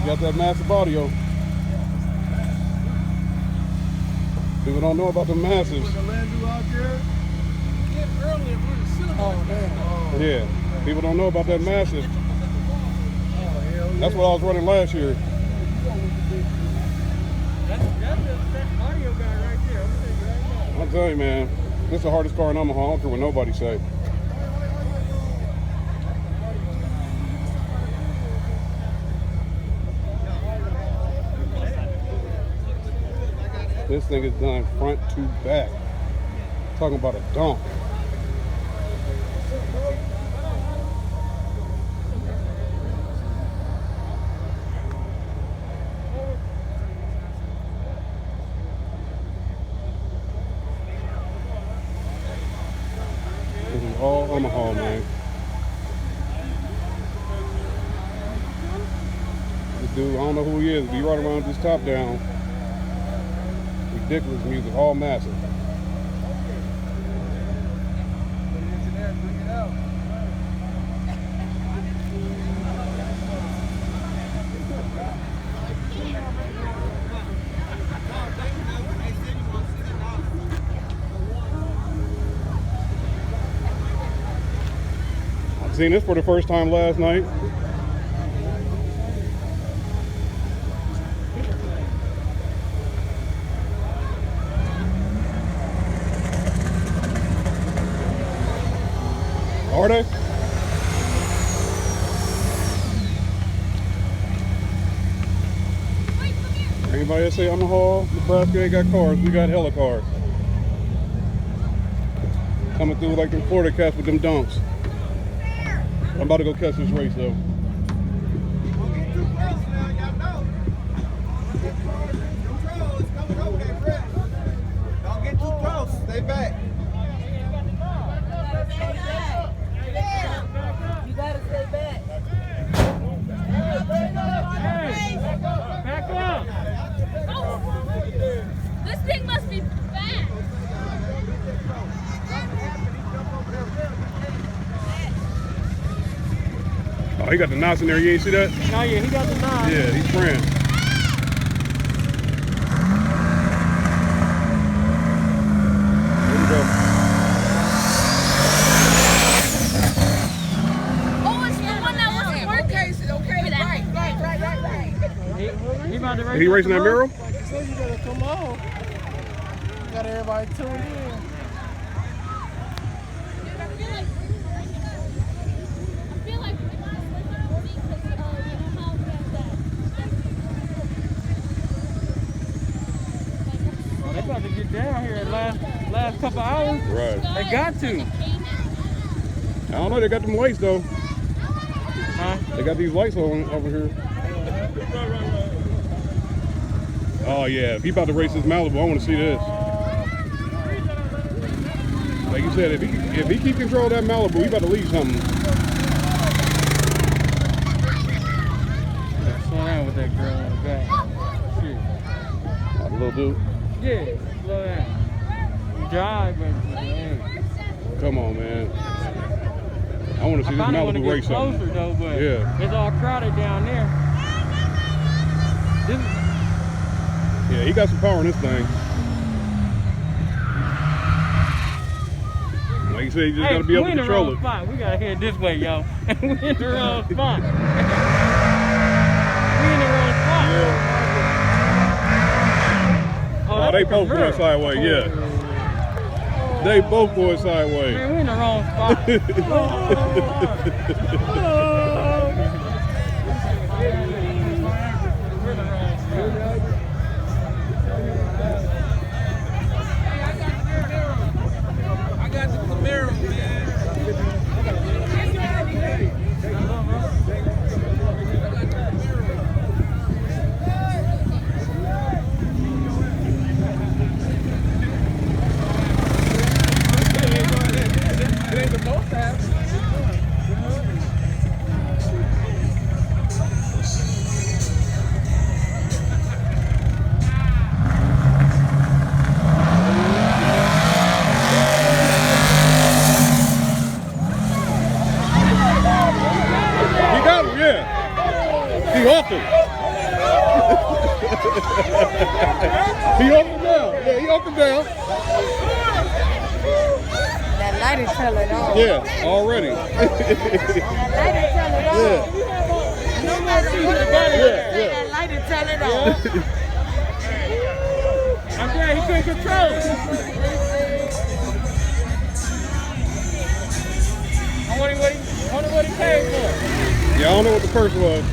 got that massive audio. People don't know about the massives. Yeah, people don't know about that massive. That's what I was running last year. I'll tell you, man, this is the hardest car in Omaha. I don't care what nobody say. This thing is done front to back. Talking about a Donk. This is all Omaha, man. This dude, I don't know who he is, but he ride around with this top down. Ridiculous music, all massive. I've seen this for the first time last night. Are they? Anybody that say Omaha, Nebraska ain't got cars, we got hella cars. Coming through like them Florida cats with them Donks. I'm about to go catch this race though. Don't get too close, stay back. You gotta stay back. Back up! Oh, this thing must be fast. Oh, he got the knots in there. You ain't see that? Oh yeah, he got the knots. Yeah, he's friends. There we go. Oh, it's the one that wasn't working. Okay, right. He about to race. Is he racing that mirror? So you better come on. You got everybody tuned in. They about to get down here in last couple hours. Right. They got to. I don't know. They got them lights though. Huh? They got these lights on over here. Oh yeah, if he about to race this Malibu, I want to see this. Like you said, if he keep control of that Malibu, he about to leave something. Slow down with that girl on the back. Shit. A little dude. Yeah, slow down. You drive, but hey. Come on, man. I want to see this Malibu race something. Closer though, but Yeah. it's all crowded down there. This is, Yeah, he got some power in this thing. Like you said, you just got to be able to control it. Spot. We got to head this way, yo. We in the wrong spot. We in the wrong spot. Yeah. Oh, they both going sideways, yeah. They both going sideways. Man, we in the wrong spot. I got the Camaro, man. It ain't supposed to have. He got him, yeah. He off him. He up and down. Yeah, he up and down. That lighter tell it all. Yeah, already. That lighter tell it all. Yeah. No matter what it is, Yeah. that lighter tell it all. I'm glad he couldn't control it. I wonder what he paid for. Yeah, I don't know what the purse was.